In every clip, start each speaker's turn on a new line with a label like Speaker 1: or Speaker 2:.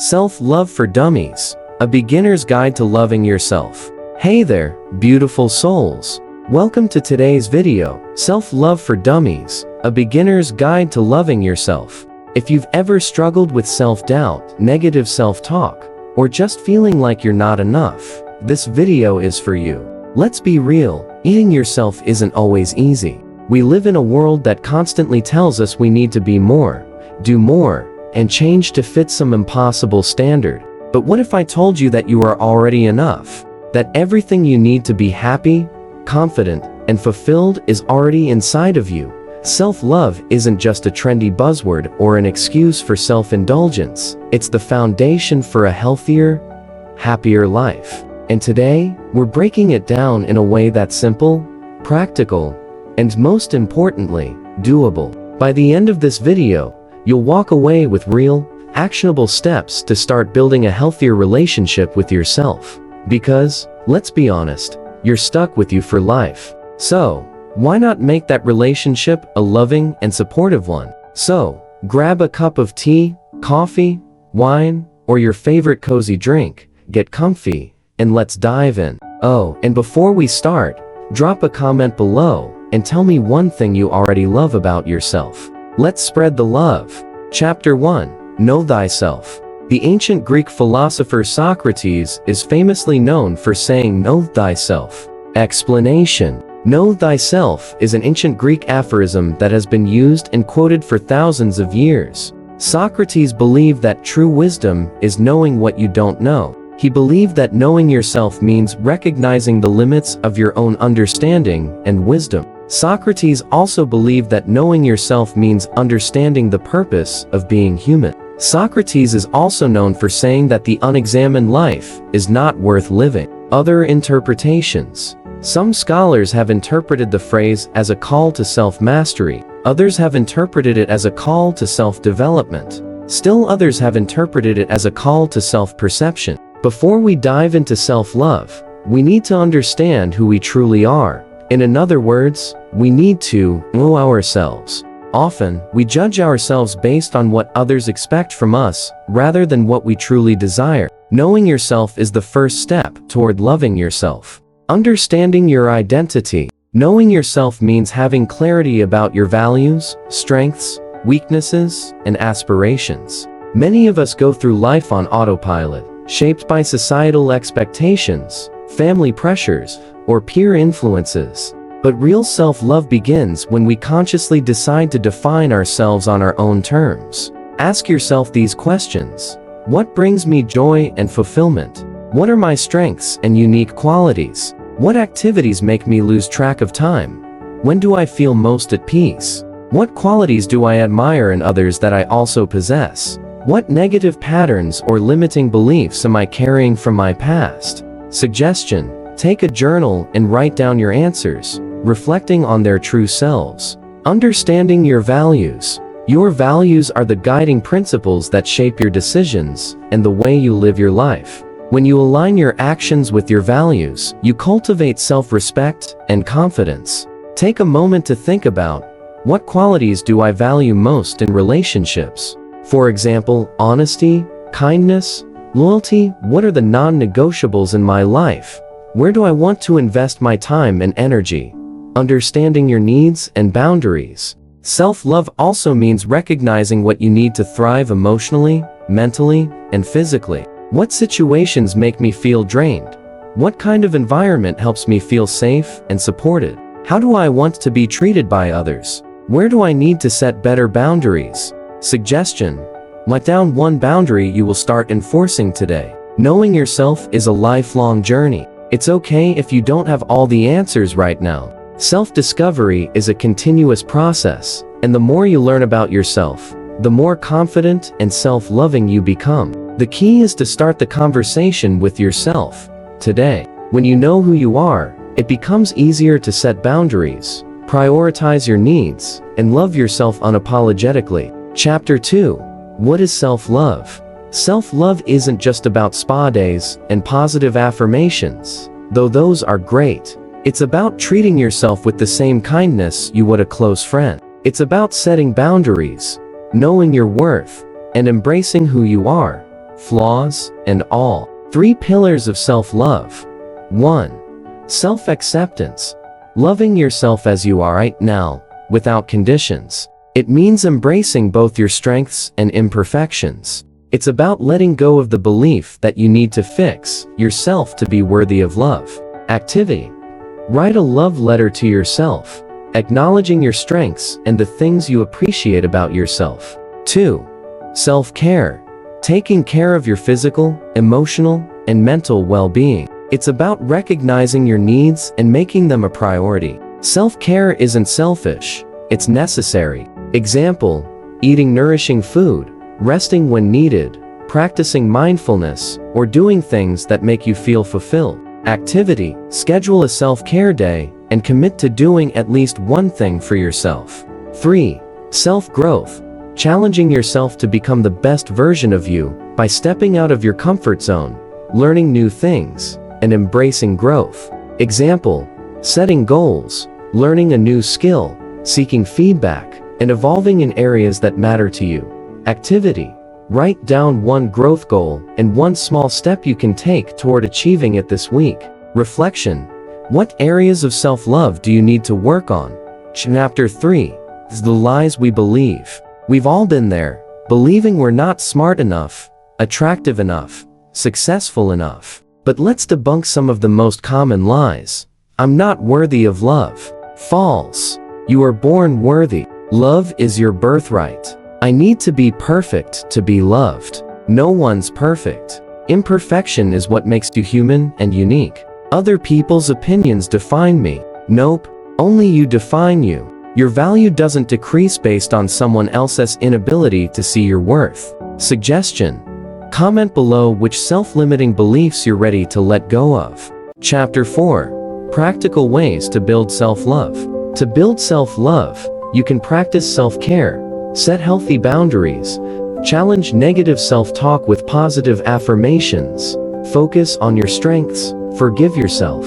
Speaker 1: Self-Love for Dummies, a beginner's guide to loving yourself. Hey there, beautiful souls. Welcome to today's video, Self-Love for Dummies, a beginner's guide to loving yourself. If you've ever struggled with self-doubt, negative self-talk, or just feeling like you're not enough, this video is for you. Let's be real, eating yourself isn't always easy. We live in a world that constantly tells us we need to be more, do more, and change to fit some impossible standard. But what if I told you that you are already enough? That everything you need to be happy, confident, and fulfilled is already inside of you? Self-love isn't just a trendy buzzword or an excuse for self-indulgence. It's the foundation for a healthier, happier life. And today, we're breaking it down in a way that's simple, practical, and most importantly, doable. By the end of this video, you'll walk away with real, actionable steps to start building a healthier relationship with yourself. Because, let's be honest, you're stuck with you for life. So, why not make that relationship a loving and supportive one? So, grab a cup of tea, coffee, wine, or your favorite cozy drink, get comfy, and let's dive in. Oh, and before we start, drop a comment below and tell me one thing you already love about yourself. Let's spread the love. Chapter 1. Know Thyself. The ancient Greek philosopher Socrates is famously known for saying "Know thyself." Explanation. Know thyself is an ancient Greek aphorism that has been used and quoted for thousands of years. Socrates believed that true wisdom is knowing what you don't know. He believed that knowing yourself means recognizing the limits of your own understanding and wisdom. Socrates also believed that knowing yourself means understanding the purpose of being human. Socrates is also known for saying that the unexamined life is not worth living. Other interpretations. Some scholars have interpreted the phrase as a call to self-mastery. Others have interpreted it as a call to self-development. Still others have interpreted it as a call to self-perception. Before we dive into self-love, we need to understand who we truly are. In other words, we need to know ourselves. Often, we judge ourselves based on what others expect from us, rather than what we truly desire. Knowing yourself is the first step toward loving yourself. Understanding your identity. Knowing yourself means having clarity about your values, strengths, weaknesses, and aspirations. Many of us go through life on autopilot, shaped by societal expectations, family pressures, or peer influences. But real self-love begins when we consciously decide to define ourselves on our own terms. Ask yourself these questions. What brings me joy and fulfillment? What are my strengths and unique qualities? What activities make me lose track of time? When do I feel most at peace? What qualities do I admire in others that I also possess? What negative patterns or limiting beliefs am I carrying from my past? Suggestion. Take a journal and write down your answers, reflecting on their true selves. Understanding your values. Your values are the guiding principles that shape your decisions and the way you live your life. When you align your actions with your values, you cultivate self-respect and confidence. Take a moment to think about, what qualities do I value most in relationships? For example, honesty, kindness, loyalty. What are the non-negotiables in my life? Where do I want to invest my time and energy? Understanding your needs and boundaries. Self-love also means recognizing what you need to thrive emotionally, mentally, and physically. What situations make me feel drained? What kind of environment helps me feel safe and supported? How do I want to be treated by others? Where do I need to set better boundaries? Suggestion. Write down one boundary you will start enforcing today. Knowing yourself is a lifelong journey. It's okay if you don't have all the answers right now. Self-discovery is a continuous process, and the more you learn about yourself, the more confident and self-loving you become. The key is to start the conversation with yourself today. When you know who you are, it becomes easier to set boundaries, prioritize your needs, and love yourself unapologetically. Chapter 2. What is self-love? Self-love isn't just about spa days and positive affirmations, though those are great. It's about treating yourself with the same kindness you would a close friend. It's about setting boundaries, knowing your worth, and embracing who you are. flaws, and all. 3 pillars of self-love. 1. Self-acceptance. Loving yourself as you are right now, without conditions. It means embracing both your strengths and imperfections. It's about letting go of the belief that you need to fix yourself to be worthy of love. Activity. Write a love letter to yourself, acknowledging your strengths and the things you appreciate about yourself. 2. Self-care. Taking care of your physical, emotional, and mental well-being. It's about recognizing your needs and making them a priority. Self-care isn't selfish, it's necessary. Example, eating nourishing food, resting when needed, practicing mindfulness, or doing things that make you feel fulfilled. Activity. Schedule a self-care day and commit to doing at least one thing for yourself. 3. Self-growth. Challenging yourself to become the best version of you by stepping out of your comfort zone, learning new things, and embracing growth. Example, setting goals, learning a new skill, seeking feedback, and evolving in areas that matter to you. Activity. Write down one growth goal and one small step you can take toward achieving it this week. Reflection. What areas of self-love do you need to work on? Chapter 3 is the lies we believe. We've all been there, believing we're not smart enough, attractive enough, successful enough. But let's debunk some of the most common lies. I'm not worthy of love. False. You are born worthy. Love is your birthright. I need to be perfect to be loved. No one's perfect. Imperfection is what makes you human and unique. Other people's opinions define me. Nope, only you define you. Your value doesn't decrease based on someone else's inability to see your worth. Suggestion. Comment below which self-limiting beliefs you're ready to let go of. Chapter 4. Practical ways to build self-love. To build self-love, you can practice self-care, set healthy boundaries, challenge negative self-talk with positive affirmations, focus on your strengths, forgive yourself,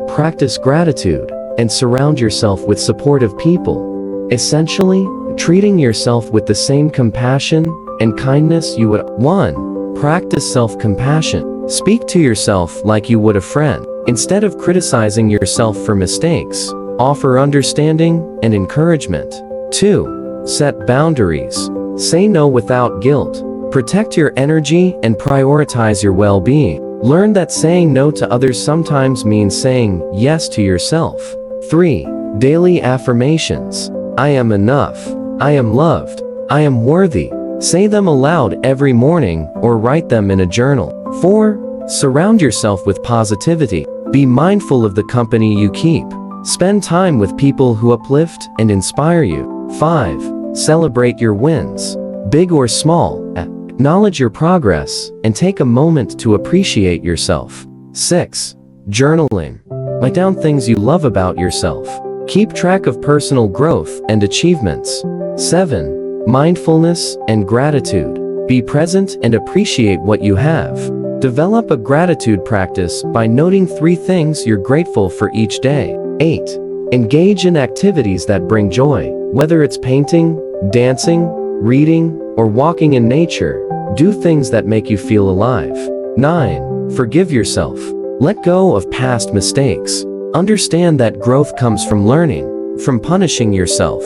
Speaker 1: practice gratitude, and surround yourself with supportive people. Essentially, treating yourself with the same compassion and kindness you would. 1. Practice self-compassion. Speak to yourself like you would a friend. Instead of criticizing yourself for mistakes, offer understanding and encouragement. 2. Set boundaries. Say no without guilt. Protect your energy and prioritize your well-being. Learn that saying no to others sometimes means saying yes to yourself. 3. Daily affirmations. I am enough. I am loved. I am worthy. Say them aloud every morning or write them in a journal. 4. Surround yourself with positivity. Be mindful of the company you keep. Spend time with people who uplift and inspire you. 5. Celebrate your wins. Big or small, acknowledge your progress and take a moment to appreciate yourself. 6. Journaling. Write down things you love about yourself. Keep track of personal growth and achievements. 7. Mindfulness and gratitude. Be present and appreciate what you have. Develop a gratitude practice by noting 3 things you're grateful for each day. 8. Engage in activities that bring joy. Whether it's painting, dancing, reading, or walking in nature, do things that make you feel alive. 9. Forgive yourself. Let go of past mistakes. Understand that growth comes from learning, from punishing yourself.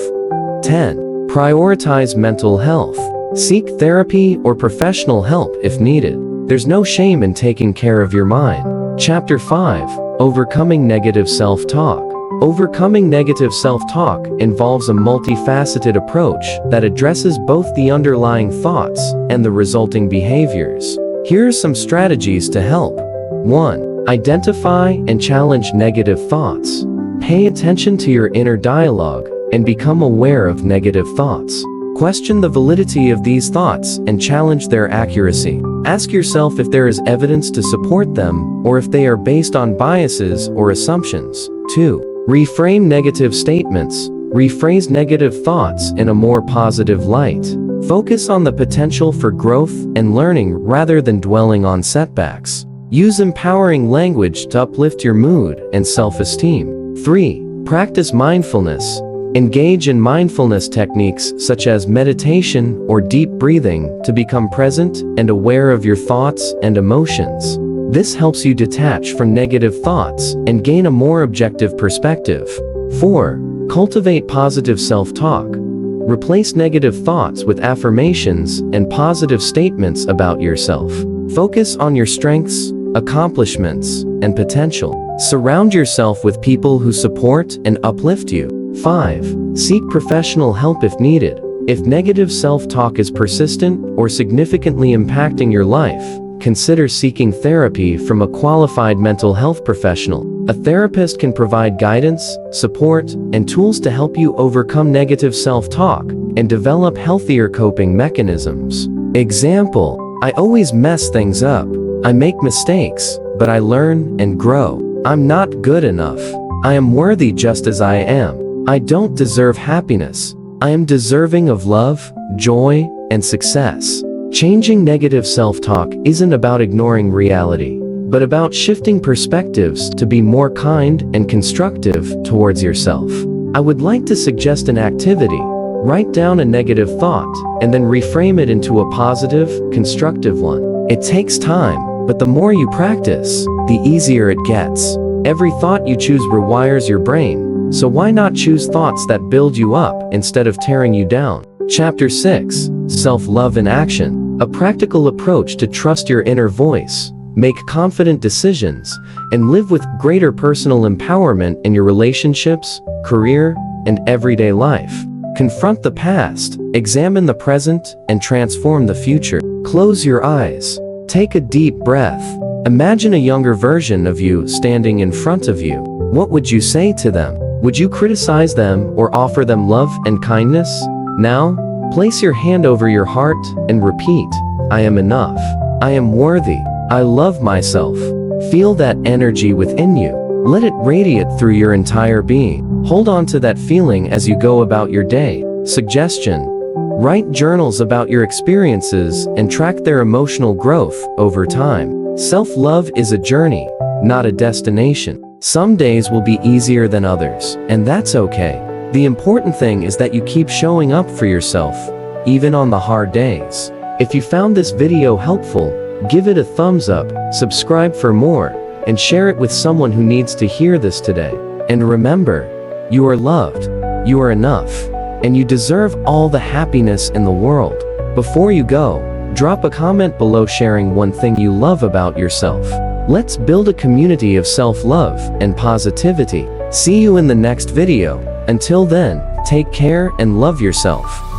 Speaker 1: 10. Prioritize mental health. Seek therapy or professional help if needed. There's no shame in taking care of your mind. Chapter 5. Overcoming negative self-talk. Overcoming negative self-talk involves a multifaceted approach that addresses both the underlying thoughts and the resulting behaviors. Here are some strategies to help. 1. Identify and challenge negative thoughts. Pay attention to your inner dialogue and become aware of negative thoughts. Question the validity of these thoughts and challenge their accuracy. Ask yourself if there is evidence to support them or if they are based on biases or assumptions. 2. Reframe negative statements. Rephrase negative thoughts in a more positive light. Focus on the potential for growth and learning rather than dwelling on setbacks. Use empowering language to uplift your mood and self-esteem. 3. Practice mindfulness. Engage in mindfulness techniques such as meditation or deep breathing to become present and aware of your thoughts and emotions. This helps you detach from negative thoughts and gain a more objective perspective. 4. Cultivate positive self-talk. Replace negative thoughts with affirmations and positive statements about yourself. Focus on your strengths, accomplishments, and potential. Surround yourself with people who support and uplift you. 5. Seek professional help if needed. If negative self-talk is persistent or significantly impacting your life, consider seeking therapy from a qualified mental health professional. A therapist can provide guidance, support, and tools to help you overcome negative self-talk and develop healthier coping mechanisms. Example: I always mess things up. I make mistakes, but I learn and grow. I'm not good enough. I am worthy just as I am. I don't deserve happiness. I am deserving of love, joy, and success. Changing negative self-talk isn't about ignoring reality, but about shifting perspectives to be more kind and constructive towards yourself. I would like to suggest an activity. Write down a negative thought and then reframe it into a positive, constructive one. It takes time, but the more you practice, the easier it gets. Every thought you choose rewires your brain. So why not choose thoughts that build you up instead of tearing you down? Chapter 6. Self-love in action. A practical approach to trust your inner voice, make confident decisions, and live with greater personal empowerment in your relationships, career, and everyday life. Confront the past, examine the present, and transform the future. Close your eyes. Take a deep breath. Imagine a younger version of you standing in front of you. What would you say to them? Would you criticize them or offer them love and kindness? Now, place your hand over your heart and repeat, I am enough. I am worthy. I love myself. Feel that energy within you. Let it radiate through your entire being. Hold on to that feeling as you go about your day. Suggestion: write journals about your experiences and track their emotional growth over time. Self-love is a journey, not a destination. Some days will be easier than others, and that's okay. The important thing is that you keep showing up for yourself, even on the hard days. If you found this video helpful, give it a thumbs up, subscribe for more, and share it with someone who needs to hear this today. And remember, you are loved, you are enough, and you deserve all the happiness in the world. Before you go, drop a comment below sharing one thing you love about yourself. Let's build a community of self-love and positivity. See you in the next video. Until then, take care and love yourself.